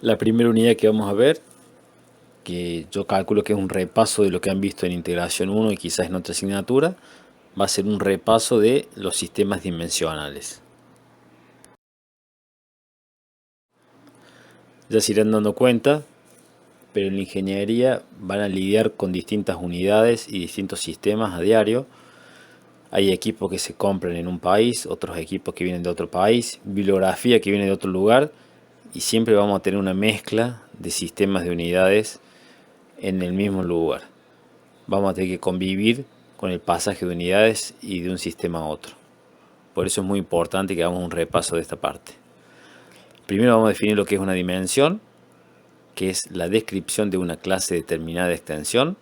La primera unidad que vamos a ver, que yo calculo que es un repaso de lo que han visto en integración 1 y quizás en otra asignatura, va a ser un repaso de los sistemas dimensionales. Ya se irán dando cuenta, pero en la ingeniería van a lidiar con distintas unidades y distintos sistemas a diario. Hay equipos que se compran en un país, otros equipos que vienen de otro país, bibliografía que viene de otro lugar, y siempre vamos a tener una mezcla de sistemas de unidades en el mismo lugar. Vamos a tener que convivir con el pasaje de unidades y de un sistema a otro. Por eso es muy importante que hagamos un repaso de esta parte. Primero vamos a definir lo que es una dimensión, que es la descripción de una clase determinada de extensión.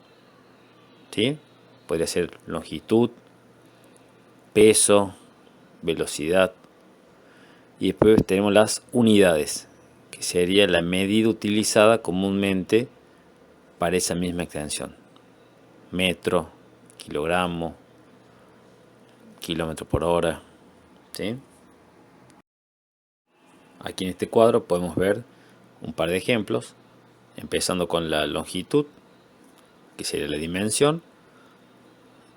¿Sí? Podría ser longitud, peso, velocidad. Y después tenemos las unidades, que sería la medida utilizada comúnmente para esa misma extensión. Metro, kilogramo, kilómetro por hora. ¿Sí? Aquí en este cuadro podemos ver un par de ejemplos, empezando con la longitud, que sería la dimensión.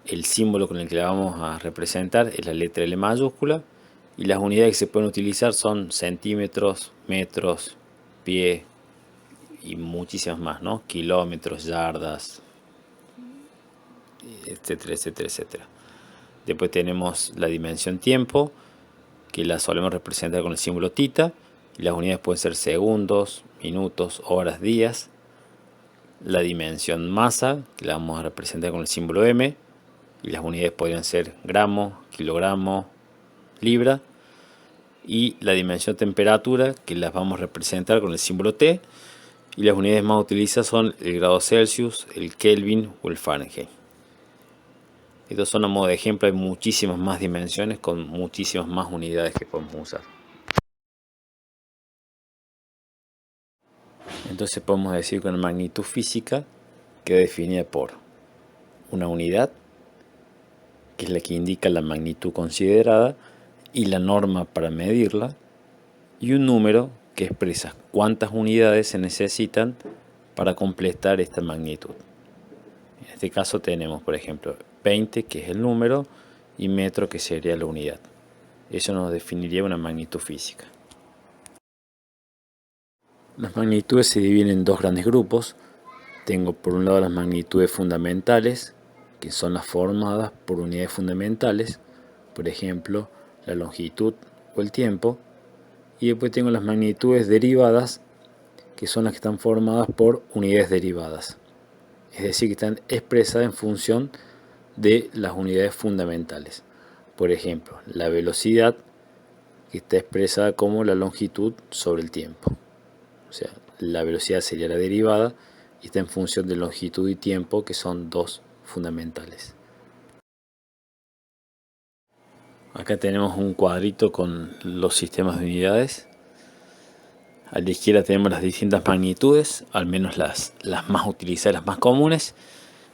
El símbolo con el que la vamos a representar es la letra L mayúscula, y las unidades que se pueden utilizar son centímetros, metros, pie y muchísimas más, ¿no? Kilómetros, yardas, etcétera, etcétera, etcétera. Después tenemos la dimensión tiempo, que la solemos representar con el símbolo tita, y las unidades pueden ser segundos, minutos, horas, días. La dimensión masa, que la vamos a representar con el símbolo m, y las unidades podrían ser gramo, kilogramo, libra. Y la dimensión temperatura, que las vamos a representar con el símbolo T, y las unidades más utilizadas son el grado Celsius, el Kelvin o el Fahrenheit. Estos son a modo de ejemplo, hay muchísimas más dimensiones con muchísimas más unidades que podemos usar. Entonces podemos decir que una magnitud física queda definida por una unidad, que es la que indica la magnitud considerada y la norma para medirla, y un número que expresa cuántas unidades se necesitan para completar esta magnitud. En este caso tenemos, por ejemplo, 20, que es el número, y metro, que sería la unidad. Eso nos definiría una magnitud física. Las magnitudes se dividen en dos grandes grupos. Tengo por un lado las magnitudes fundamentales, que son las formadas por unidades fundamentales, por ejemplo, la longitud o el tiempo. Y después tengo las magnitudes derivadas, que son las que están formadas por unidades derivadas. Es decir, que están expresadas en función de las unidades fundamentales. Por ejemplo, la velocidad, que está expresada como la longitud sobre el tiempo. O sea, la velocidad sería la derivada y está en función de longitud y tiempo, que son dos fundamentales. Acá tenemos un cuadrito con los sistemas de unidades. A la izquierda tenemos las distintas magnitudes, al menos las más utilizadas, las más comunes.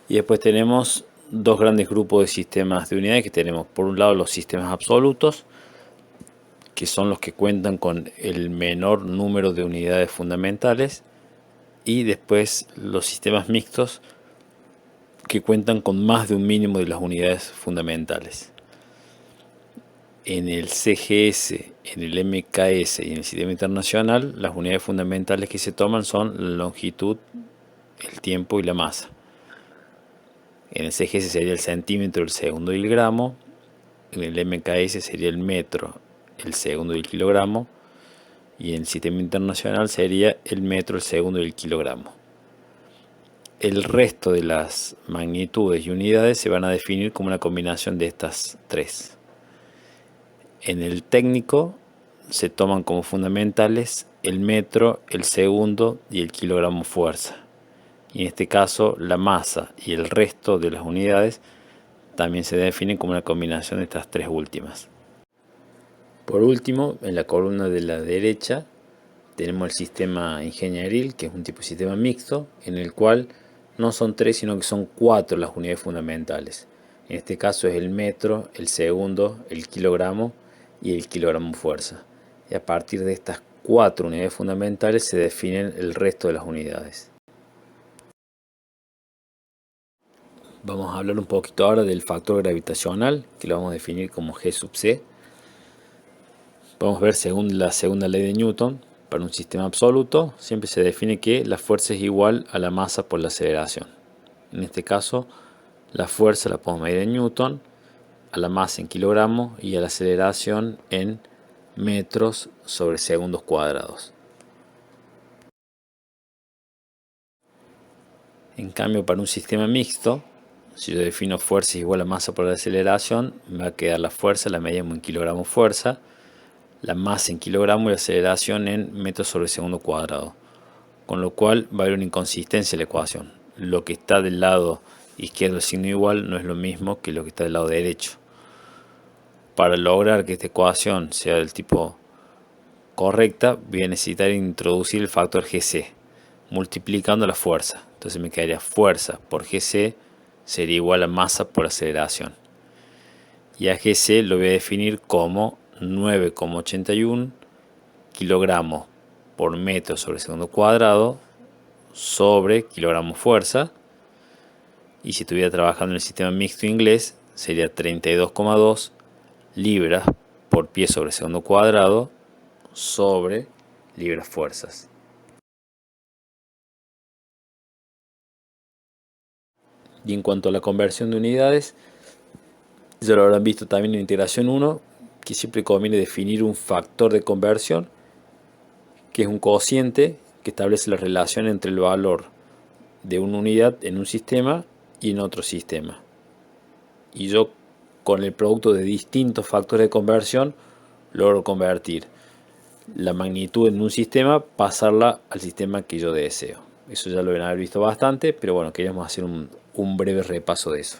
Y después tenemos dos grandes grupos de sistemas de unidades, que tenemos por un lado los sistemas absolutos, que son los que cuentan con el menor número de unidades fundamentales, y después los sistemas mixtos, que cuentan con más de un mínimo de las unidades fundamentales. En el CGS, en el MKS y en el sistema internacional, las unidades fundamentales que se toman son la longitud, el tiempo y la masa. En el CGS sería el centímetro, el segundo y el gramo. En el MKS sería el metro, el segundo y el kilogramo. Y en el sistema internacional sería el metro, el segundo y el kilogramo. El resto de las magnitudes y unidades se van a definir como una combinación de estas tres. En el técnico se toman como fundamentales el metro, el segundo y el kilogramo fuerza. Y en este caso la masa y el resto de las unidades también se definen como una combinación de estas tres últimas. Por último, en la columna de la derecha tenemos el sistema ingenieril, que es un tipo de sistema mixto, en el cual no son tres, sino que son cuatro las unidades fundamentales. En este caso es el metro, el segundo, el kilogramo y el kilogramo fuerza. Y a partir de estas 4 unidades fundamentales se definen el resto de las unidades. Vamos a hablar un poquito ahora del factor gravitacional, que lo vamos a definir como G sub C. Vamos a ver, según la segunda ley de Newton, para un sistema absoluto siempre se define que la fuerza es igual a la masa por la aceleración. En este caso, la fuerza la podemos medir en Newton, a la masa en kilogramos y a la aceleración en metros sobre segundos cuadrados. En cambio, para un sistema mixto, si yo defino fuerza igual a masa por la aceleración, me va a quedar la fuerza, la medimos en kilogramos fuerza, la masa en kilogramos y la aceleración en metros sobre segundo cuadrado. Con lo cual va a haber una inconsistencia en la ecuación. Lo que está del lado izquierdo del signo igual no es lo mismo que lo que está del lado derecho. Para lograr que esta ecuación sea del tipo correcta, voy a necesitar introducir el factor Gc, multiplicando la fuerza. Entonces me quedaría fuerza por Gc sería igual a masa por aceleración. Y a Gc lo voy a definir como 9,81 kilogramos por metro sobre segundo cuadrado sobre kilogramos fuerza. Y si estuviera trabajando en el sistema mixto inglés, sería 32,2 libras por pie sobre segundo cuadrado sobre libras fuerzas. Y en cuanto a la conversión de unidades, ya lo habrán visto también en integración 1, que siempre conviene definir un factor de conversión, que es un cociente que establece la relación entre el valor de una unidad en un sistema y en otro sistema. Y yo, con el producto de distintos factores de conversión, logro convertir la magnitud en un sistema, pasarla al sistema que yo deseo. Eso ya lo deben haber visto bastante, pero bueno, queríamos hacer un breve repaso de eso.